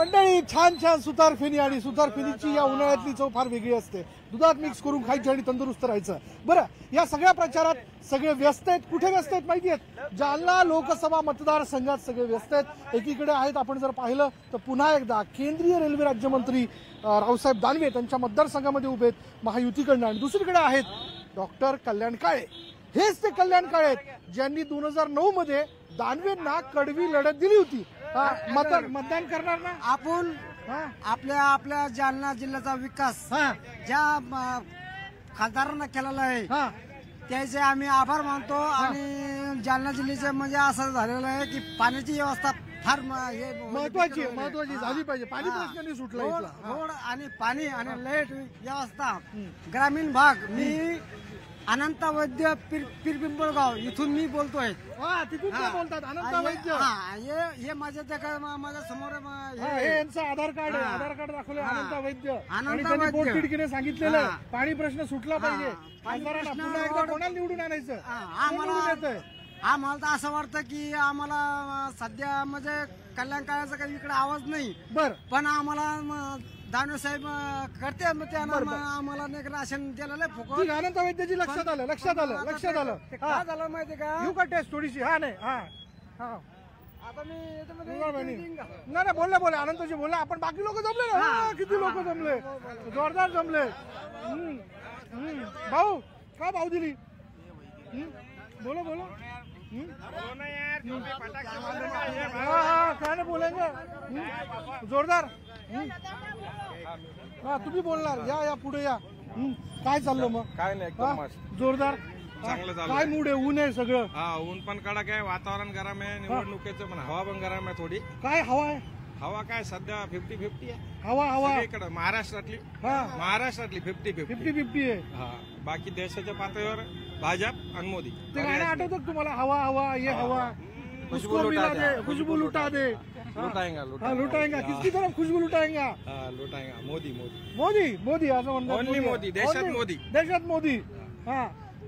मंडळी छान छान सुतारफेनी आणि सुतारफेनीची या उन्हाळ्यातली चव फार वेगळी असते. दुधात मिक्स करून खायची आणि तंदुरुस्त राहायचं. बरं, या सगळ्या प्रचारात सगळे व्यस्त आहेत. कुठे व्यस्त आहेत माहिती आहेत? जालना लोकसभा मतदारसंघात सगळे व्यस्त आहेत. एकीकडे आहेत, आपण जर पाहिलं तर पुन्हा एकदा केंद्रीय रेल्वे राज्यमंत्री रावसाहेब दानवे त्यांच्या मतदारसंघामध्ये उभे आहेत महायुतीकडनं, आणि दुसरीकडे आहेत डॉक्टर कल्याण काळे. हेच ते कल्याण काळे आहेत ज्यांनी 2009 मध्ये दानवेंना कडवी लढत दिली होती. मतदान करणार ना आपण? आपल्या जालना जिल्ह्याचा विकास ज्या खासदारांना केलेला आहे त्याचे आम्ही आभार मानतो. आणि जालना जिल्ह्याचे म्हणजे असं झालेलं आहे की पाण्याची व्यवस्था फार महत्वाची झाली पाहिजे. पाणी प्रश्न सुटला. रोड आणि पाणी आणि लाईट व्यवस्था ग्रामीण भाग. मी अनंत वैद्य पिरपिंपळगाव इथून मी बोलतोय. तिथून बोलतात अनंत वैद्य. हे माझ्या समोर यांचं आधार कार्ड आहे. आधार कार्ड दाखवले अनंत वैद्य. आणि त्यांनी पोटतिडकीने सांगितलेलं पाणी प्रश्न सुटला पाहिजे. पुन्हा एकदा कोणाला निवडून आणायचं? आम्हाला तर असं वाटतं की आम्हाला सध्या म्हणजे कल्याण काळाचा काही इकडे आवाज नाही. बर, पण आम्हाला दानवे साहेब करते आम्हाला नाही राशन दिलेलं फुकट. अनंत वैद्यजी लक्षात आलं. काय झालं माहिती का? येऊ का टेस्ट थोडीशी? नाही आता मी नाही बोलले अनंतजी बोलले. आपण बाकी लोक जमले ना. किती लोक जमले, जोरदार जमले. भाऊ काय भाऊ दिली? बोलो काय नाही बोलायचं. जोरदार. तुम्ही बोलणार? या पुढे या. काय चाललं मग? काय नाही, जोरदार. चांगलं चाललं. काय मूड आहे? ऊन आहे सगळं. ऊन पण कडक आहे, वातावरण गरम आहे, निवडणुकीचं पण हवा पण गरम आहे थोडी. काय हवा आहे? हवा काय सध्या 50-50 आहे. हवा इकडं महाराष्ट्रातली 50-50 आहे. बाकी देशाच्या पातळीवर भाजप आणि मोदी. ते गाणं आठवतं तुम्हाला? हवा ये हवा, खुशबू लुटा दे. लुटाएंगा किसकी तरफ खुशबू लुटाएंगा? मोदी असं म्हणतात. मोदी देशात मोदी.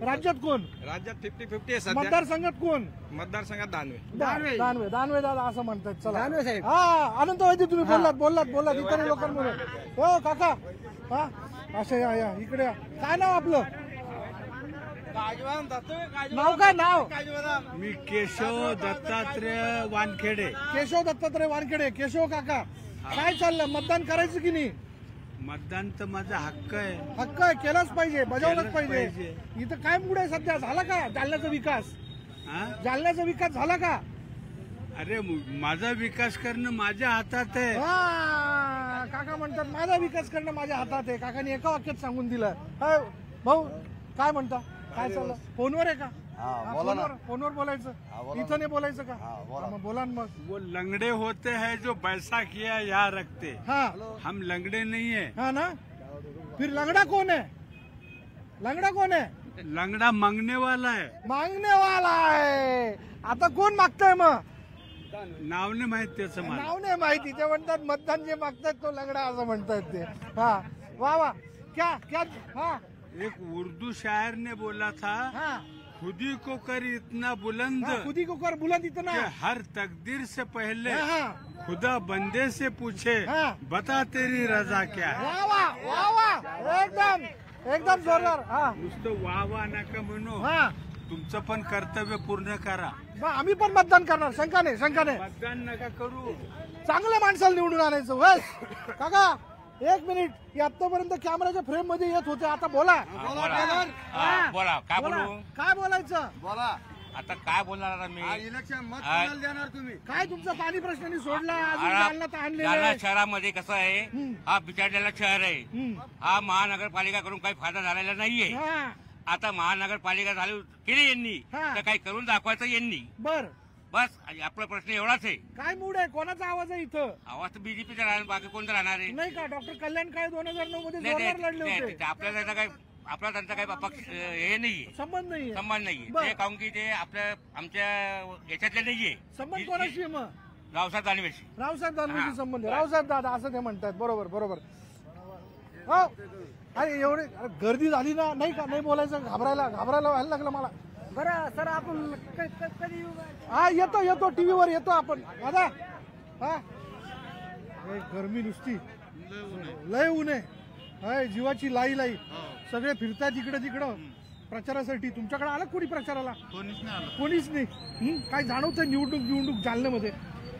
राज्यात कोण? राज्यात 50-50 आहे सध्या. मतदारसंघात कोण? मतदारसंघात दानवे दादा असं म्हणतात. चला दानवे साहेब. अनंत वैद्य तुम्ही बोललात इतर लोकांमुळे. हो काका, असं या इकडे या. काय नाव आपलं? नाव काय नाव? मी केशव दत्तात्रय वानखेडे. केशव काका, काय चाललं? मतदान करायचं की नाही? मतदान तर माझा हक्क आहे. केलाच पाहिजे, बजावलंच पाहिजे. इथं काय मूड आहे सध्या? झाला का जालन्याचा विकास? झाला का? अरे माझा विकास करणं माझ्या हातात आहे. काका म्हणतात माझा विकास करणं माझ्या हातात आहे. काकाने एका वाक्यात सांगून दिलं. भाऊ काय म्हणता? काय चाललं? फोनवर आहे का? फोनवर बोलायचं? इथं नाही बोलायचं का? बोला मग. वो लंगड़े होते हैं जो पैसा किया याद रखते. हम लंगड़े नहीं है. ना फिर लंगड़ा कौन है? लंगड़ा मांगने वाला है. आता कोण मागताय मग? नाव नाही माहित त्याचं मला. नाव नाही माहिती. ते म्हणतात मतदान जे मागतात तो लंगडा असं म्हणतात ते. वा क्या. एक उर्दू शायर ने बोला था, खुदी को कर इतना बुलंद इतना कि हर तकदीर से पहले खुदा बंदे से पूछे बता तेरी रजा क्या है. वा एकदम जोरदार. नुसतं वा नका म्हणू. तुमचं पण कर्तव्य पूर्ण करा. आम्ही पण मतदान करणार. शंका नाही. मतदान नका करू. चांगल्या माणसाला निवडून आणायचं. बस काका एक मिनिट. आतापर्यंत कॅमेराच्या फ्रेम मध्ये येत होते, आता बोला. काय बोलायचं? आता काय बोलणार मी? इलेक्शन मत कोणाला देणार तुम्ही? काय तुमचा पाणी प्रश्नाने सोडला? जालना शहरामध्ये कसं आहे, हा बिचारलेला शहर आहे. हा महानगरपालिकाकडून काही फायदा झालेला नाहीये. आता महानगरपालिका केली यांनी तर काही करून दाखवायचं यांनी. बस आपला प्रश्न एवढाच आहे. काय मूड आहे? कोणाचा आवाज आहे इथं? आवाज तर बीजेपीचा राहणार, बाकी कोणतं राहणार आहे? नाही का? डॉक्टर कल्याण काळे 2009 मध्ये जोरदार लढले होते. आपला त्यांचा काही पक्ष हे नाहीये, संबंध नाहीये. ते काऊन की ते आमच्या याच्यातले नाहीये. संबंध कोणाशी आहे मग? रावसाहेब दानवेशी संबंध. रावसाहेब दादा असं ते म्हणतात. बरोबर. अरे एवढे गर्दी झाली ना, नाही का? नाही बोलायचं. घाबरायला व्हायला लागलं मला. बरं सर, आपण कधी येऊ? येतो टीव्हीवर येतो आपण. दादा हे गरमी नुसती लय ऊन आहे हाय, जीवाची लाई लाई सगळे फिरतात इकडे तिकडं प्रचारासाठी. तुमच्याकडे आलं कोणी प्रचाराला? कोणीच नाही आलं. कोणीच नाही. काय जाणवतंय निवडणूक जालन्यामध्ये?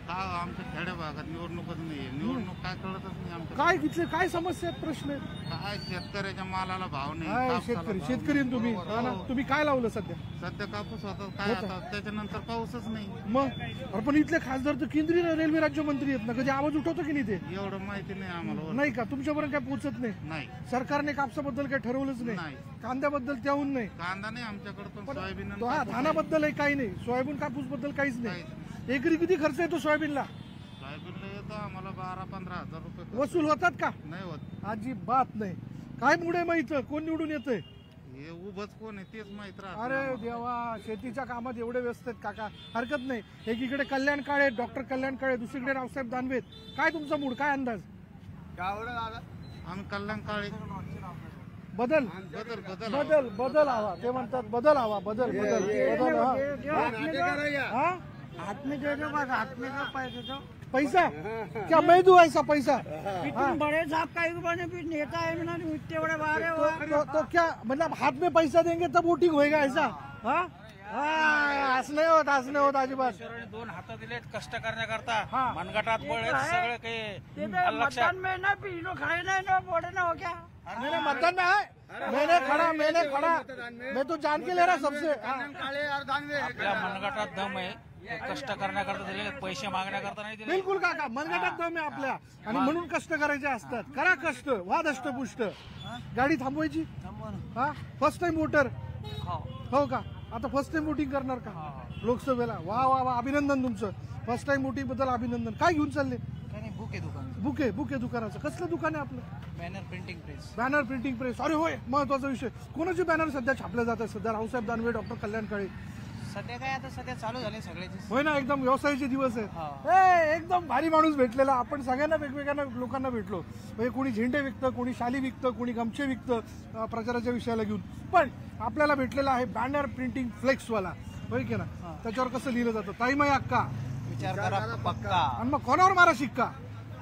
आमच्या खेड्या भागात निवडणूकच नाहीये. निवडणूक काय कळतच नाही आमच्या. काय तिथले काय समस्या आहेत, प्रश्न आहेत? काय शेतकऱ्याच्या मालाला भाव नाही. काय कापसाला शेतकरी भाव शेतकरी नाही. तुम्ही हा ना? तुम्ही काय लावलं सध्या? सध्या कापूस होता काय आता त्याच्यानंतर पाऊसच नाही. मग अरे पण इथले खासदार तर केंद्रीय रेल्वे राज्यमंत्री आहेत ना, कधी आवाज उठवतो की नाही ते? एवढं माहिती नाही आम्हाला. नाही का तुमच्यापर्यंत काय पोहोचत नाही? नाही सरकारने कापसाबद्दल काही ठरवलंच नाही, नाही. कांद्याबद्दल त्याहून नाही, कांदा नाही आमच्याकडे पण सोयाबीन आणि हा कापूस आहे. धानाबद्दल काही नाही, सोयाबीन कापूस बद्दल काहीच नाही. एकरी किती खर्च येतो सोयाबीनला? सोयाबीनला येतो आम्हाला 12-15 हजार रुपये. वसूल होतात का? नाही होत. अजिबात नाही. काय मुळे माहित कोण निवडून येतंय? हे उभंच कोण आहे तेच माहित राहत अरे नाही. देवा, शेतीच्या कामात एवढे व्यस्त आहेत काका, हरकत नाही. एकीकडे कल्याण काळे, डॉक्टर कल्याण काळे, दुसरीकडे रावसाहेब दानवे. काय तुमचा मूड, काय अंदाज? आम्ही कल्याण काळे. बदल बदल बदल बदल बदल हवा, ते म्हणतात बदल हवा, बदल बदल बदल हा? हाथ में दे दो बस, हाथ में दो पैसे दो. पैसा क्या मैं दूं ऐसा पैसा? इतने बड़े साहब का एक बने भी नेता है ना, इतने बड़े बारे तो क्या मतलब हाथ में पैसा देंगे तब वोटिंग होएगा ऐसा? हाँ असं नाही होत, असं नाही होत अजिबात. दोन हात दिलेत कष्ट करण्याकरता, हा. मनगटात बळ आहेत, सगळं काही मतदान में ना पीनो खड़े ना बोले ना हो क्या. मैंने मतदान में है, मैंने खड़ा, मैं तो जान के ले रहा सबसे. आपल्या मनगटात दम आहे. कष्ट करण्याकरता दिलेले, पैसे मागण्याकरता नाही दिले. बिलकुल काका, मनगटात दम आहे आपल्या आणि म्हणून कष्ट करायचे असतात. करा कष्ट, व्हा दष्टपुष्ट. गाडी थांबवायची हा? फर्स्ट टाइम वोटर हो का? आता फर्स्ट टाइम वोटिंग करणार का लोकसभेला? वा वा वा, अभिनंदन तुमचं. फर्स्ट टाइम वोटिंग बद्दल अभिनंदन. काय घेऊन चालले? बुके दुकान, बुके दुकानाचं. कसलं दुकान आहे आपलं? Banner printing press. Banner printing press. अरे होय, महत्वाचा विषय. कोणाचे बॅनर सध्या छापले जातात सध्या? रावसाहेब दानवे, डॉक्टर कल्याण काळे. सध्या काय आता सध्या चालू झाले सगळ्याचे. होय ना, एकदम व्यवसायाचे दिवस आहेत. एकदम भारी माणूस भेटलेला. आपण सगळ्यांना वेगवेगळ्या लोकांना भेटलो. म्हणजे कोणी झेंडे विकतं, कोणी शाली विकतं, कोणी गमछे विकतं प्रचाराच्या विषयाला घेऊन. पण आपल्याला भेटलेला आहे बॅनर प्रिंटिंग फ्लेक्सवाला, होय की ना? त्याच्यावर कसं लिहिलं जातं? ताईमाई अक्का विचार करा पक्का. आणि मग कोणावर मारा शिक्का?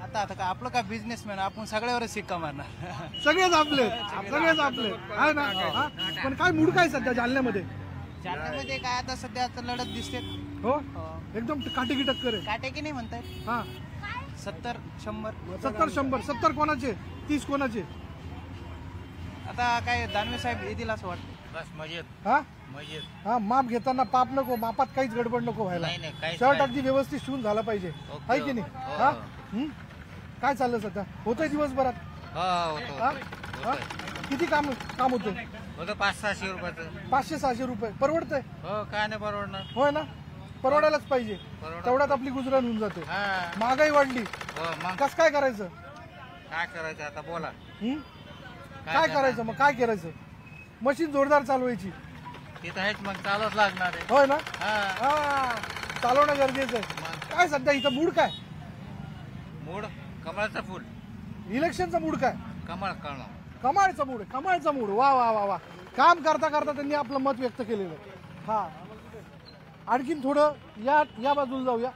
आता का आपलं काय बिझनेसमॅन, आपण सगळ्यावरच शिक्का मारणार. सगळेच आपले आहे ना हा? पण काय मूड काय सध्या जालन्यामध्ये? जालन्यामध्ये काय आता सध्या आता लढत दिसते. हो एकदम काटेकी टक्कर आहे. काटे की नाही म्हणताय? हा 70-100. 70-100. 70 कोणाचे, 30 कोणाचे? आता काय दानवे साहेब येतील असं वाटतं. बस मजेत हा मजेत. हा, माप घेताना पाप नको, मापात काहीच गडबड नको व्हायला. नाही, काहीच शर्ट नाही. अगदी व्यवस्थित शिवून झाला पाहिजे, आहे की नाही? हा काय चाललं सध्या? होतंय दिवसभरात? हा? हा? किती काम होतं? होतं 500-600 रुपयाचं. 500-600 रुपये परवडतंय? हो, काय नाही परवडणार. होय ना, परवडायलाच पाहिजे. तेवढ्यात आपली गुजरण होऊन जाते. महागाई वाढली, हो मग कस काय करायचं? काय करायचं आता बोला. काय करायचं मग? काय करायचं? मशीन जोरदार चालवायची. तिथं आहेच मग, चालवच लागणार आहे. होय ना? हा हा, चालवणं गरजेचं आहे. काय सध्या इथं मूड काय? मूड कमळाचं फुल. इलेक्शनचा मूड काय? कमळ कळलं. कमाळचा मूड आहे, कमाळचा मूड. वा वा वा वा. काम करता करता त्यांनी आपलं मत व्यक्त केलेलं. हा, आणखीन थोडं या बाजूला जाऊया.